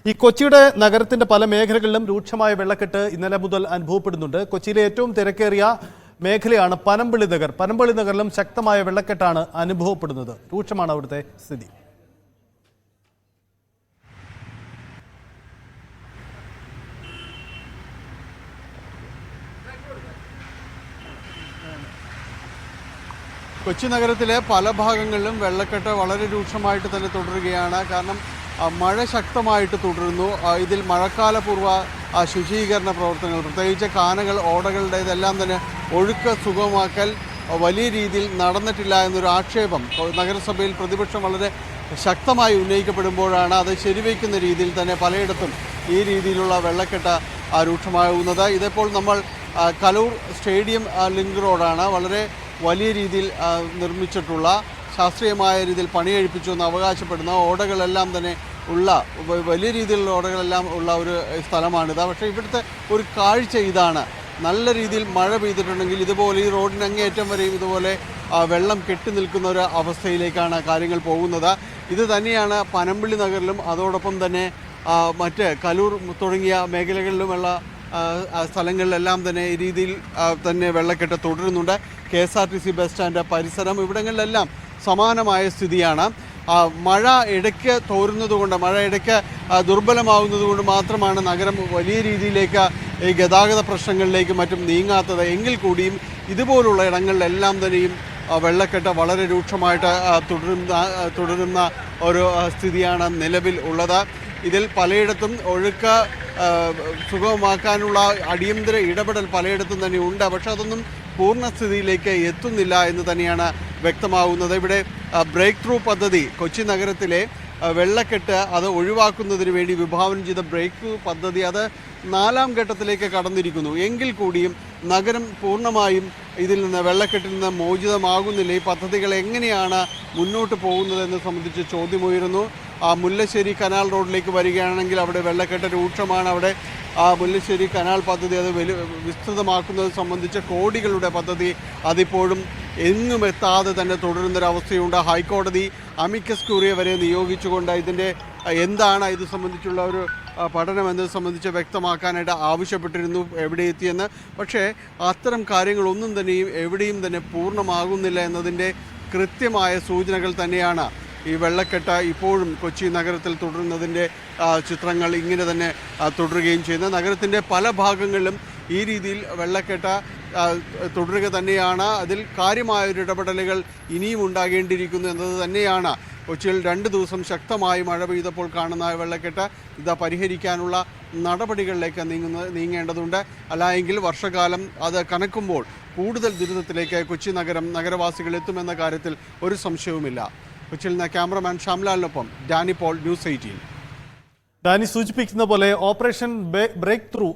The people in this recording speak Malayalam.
ഈ കൊച്ചിയുടെ നഗരത്തിന്റെ പല മേഖലകളിലും രൂക്ഷമായ വെള്ളക്കെട്ട് ഇന്നലെ മുതൽ അനുഭവപ്പെടുന്നുണ്ട്. കൊച്ചിയിലെ ഏറ്റവും തിരക്കേറിയ മേഖലയാണ് പനമ്പള്ളി നഗർ. പനമ്പള്ളി നഗറിലും ശക്തമായ വെള്ളക്കെട്ടാണ് അനുഭവപ്പെടുന്നത്. രൂക്ഷമാണ് അവിടുത്തെ സ്ഥിതി. കൊച്ചി നഗരത്തിലെ പല ഭാഗങ്ങളിലും വെള്ളക്കെട്ട് വളരെ രൂക്ഷമായിട്ട് തന്നെ തുടരുകയാണ്. കാരണം മഴ ശക്തമായിട്ട് തുടരുന്നു. ഇതിൽ മഴക്കാലപൂർവ്വ ശുചീകരണ പ്രവർത്തനങ്ങൾ, പ്രത്യേകിച്ച് കാനകൾ, ഓടകളുടേതെല്ലാം തന്നെ ഒഴുക്ക് സുഗമമാക്കൽ വലിയ രീതിയിൽ നടന്നിട്ടില്ല എന്നൊരു ആക്ഷേപം നഗരസഭയിൽ പ്രതിപക്ഷം വളരെ ശക്തമായി ഉന്നയിക്കപ്പെടുമ്പോഴാണ് അത് ശരിവയ്ക്കുന്ന രീതിയിൽ തന്നെ പലയിടത്തും ഈ രീതിയിലുള്ള വെള്ളക്കെട്ട് രൂക്ഷമാകുന്നത്. ഇതിപ്പോൾ നമ്മൾ കലൂർ സ്റ്റേഡിയം ലിങ്ക് റോഡാണ്. വളരെ വലിയ രീതിയിൽ നിർമ്മിച്ചിട്ടുള്ള, ശാസ്ത്രീയമായ രീതിയിൽ പണിയെഴുപ്പിച്ചു എന്ന് അവകാശപ്പെടുന്ന ഓടകളെല്ലാം തന്നെ ഉള്ള, വലിയ രീതിയിലുള്ള ഓടകളെല്ലാം ഉള്ള ഒരു സ്ഥലമാണിത്. പക്ഷേ ഇവിടുത്തെ ഒരു കാഴ്ച ഇതാണ്. നല്ല രീതിയിൽ മഴ പെയ്തിട്ടുണ്ടെങ്കിൽ ഇതുപോലെ ഈ റോഡിന് അങ്ങേയറ്റം വരെയും ഇതുപോലെ വെള്ളം കെട്ടി നിൽക്കുന്ന ഒരു അവസ്ഥയിലേക്കാണ് കാര്യങ്ങൾ പോകുന്നത്. ഇത് തന്നെയാണ് പനമ്പള്ളി നഗറിലും അതോടൊപ്പം തന്നെ മറ്റ് കലൂർ തുടങ്ങിയ മേഖലകളിലുമുള്ള സ്ഥലങ്ങളിലെല്ലാം തന്നെ ഈ രീതിയിൽ തന്നെ വെള്ളക്കെട്ട് തുടരുന്നുണ്ട്. KSRTC ബസ് സ്റ്റാൻഡ് പരിസരം ഇവിടങ്ങളിലെല്ലാം സമാനമായ സ്ഥിതിയാണ്. മഴ ഇടയ്ക്ക് തോരുന്നതുകൊണ്ട്, മഴ ഇടയ്ക്ക് ദുർബലമാകുന്നതുകൊണ്ട് മാത്രമാണ് നഗരം വലിയ രീതിയിലേക്ക് ഈ ഗതാഗത പ്രശ്നങ്ങളിലേക്കും മറ്റും നീങ്ങാത്തത്. എങ്കിൽ കൂടിയും ഇതുപോലുള്ള ഇടങ്ങളിലെല്ലാം തന്നെയും വെള്ളക്കെട്ട് വളരെ രൂക്ഷമായിട്ട് തുടരുന്ന ഒരു സ്ഥിതിയാണ് നിലവിൽ ഉള്ളത്. ഇതിൽ പലയിടത്തും ഒഴുക്ക് സുഗമമാക്കാനുള്ള അടിയന്തര ഇടപെടൽ പലയിടത്തും തന്നെ ഉണ്ട്. പക്ഷെ അതൊന്നും പൂർണ്ണസ്ഥിതിയിലേക്ക് എത്തുന്നില്ല എന്ന് തന്നെയാണ് വ്യക്തമാകുന്നത്. ഇവിടെ ബ്രേക്ക് ത്രൂ പദ്ധതി, കൊച്ചി നഗരത്തിലെ വെള്ളക്കെട്ട് അത് ഒഴിവാക്കുന്നതിന് വേണ്ടി വിഭാവനം ചെയ്ത ബ്രേക്ക് ത്രൂ പദ്ധതി അത് 4ാം ഘട്ടത്തിലേക്ക് കടന്നിരിക്കുന്നു. എങ്കിൽ കൂടിയും നഗരം പൂർണ്ണമായും ഇതിൽ നിന്ന്, വെള്ളക്കെട്ടിൽ നിന്ന് മോചിതമാകുന്നില്ല. ഈ പദ്ധതികൾ എങ്ങനെയാണ് മുന്നോട്ട് പോകുന്നതെന്ന് സംബന്ധിച്ച് ചോദ്യമുയരുന്നു. മുല്ലശ്ശേരി കനാൽ റോഡിലേക്ക് വരികയാണെങ്കിൽ അവിടെ വെള്ളക്കെട്ട് രൂക്ഷമാണ്. അവിടെ മുല്ലശ്ശേരി കനാൽ പദ്ധതി അത് വിസ്തൃതമാക്കുന്നത് സംബന്ധിച്ച കോടികളുടെ പദ്ധതി അതിപ്പോഴും എങ്ങും എത്താതെ തന്നെ തുടരുന്നൊരവസ്ഥയുണ്ട്. ഹൈക്കോടതി അമിക്കസ് ക്യൂറിയെ വരെ നിയോഗിച്ചുകൊണ്ട് ഇതിൻ്റെ എന്താണ് ഇത് സംബന്ധിച്ചുള്ള ഒരു പഠനം എന്നത് സംബന്ധിച്ച് വ്യക്തമാക്കാനായിട്ട് ആവശ്യപ്പെട്ടിരുന്നു എവിടെ എത്തിയെന്ന്. പക്ഷേ അത്തരം കാര്യങ്ങളൊന്നും തന്നെയും എവിടെയും തന്നെ പൂർണ്ണമാകുന്നില്ല എന്നതിൻ്റെ കൃത്യമായ സൂചനകൾ തന്നെയാണ് ഈ വെള്ളക്കെട്ട് ഇപ്പോഴും കൊച്ചി നഗരത്തിൽ തുടരുന്നതിൻ്റെ ചിത്രങ്ങൾ ഇങ്ങനെ തന്നെ തുടരുകയും ചെയ്യുന്നത്. നഗരത്തിൻ്റെ പല ഭാഗങ്ങളിലും ഈ രീതിയിൽ വെള്ളക്കെട്ട് തുടരുക തന്നെയാണ്. അതിൽ കാര്യമായൊരു ഇടപെടലുകൾ ഇനിയും ഉണ്ടാകേണ്ടിയിരിക്കുന്നു എന്നത് തന്നെയാണ്. കൊച്ചിയിൽ 2 ദിവസം ശക്തമായി മഴ പെയ്തപ്പോൾ കാണുന്ന വെള്ളക്കെട്ട് ഇത് പരിഹരിക്കാനുള്ള നടപടികളിലേക്ക് നീങ്ങേണ്ടതുണ്ട്. അല്ലായെങ്കിൽ വർഷകാലം അത് കനക്കുമ്പോൾ കൂടുതൽ ദുരിതത്തിലേക്ക് കൊച്ചി നഗരവാസികൾ എത്തുമെന്ന കാര്യത്തിൽ ഒരു സംശയവുമില്ല. കൊച്ചിയിൽ നിന്ന് ക്യാമറമാൻ ഷംലാലിനൊപ്പം ഡാനി പോൾ, ന്യൂസ് 18. ഡാനി സൂചിപ്പിക്കുന്ന പോലെ ഓപ്പറേഷൻ ബ്രേക്ക് ത്രൂ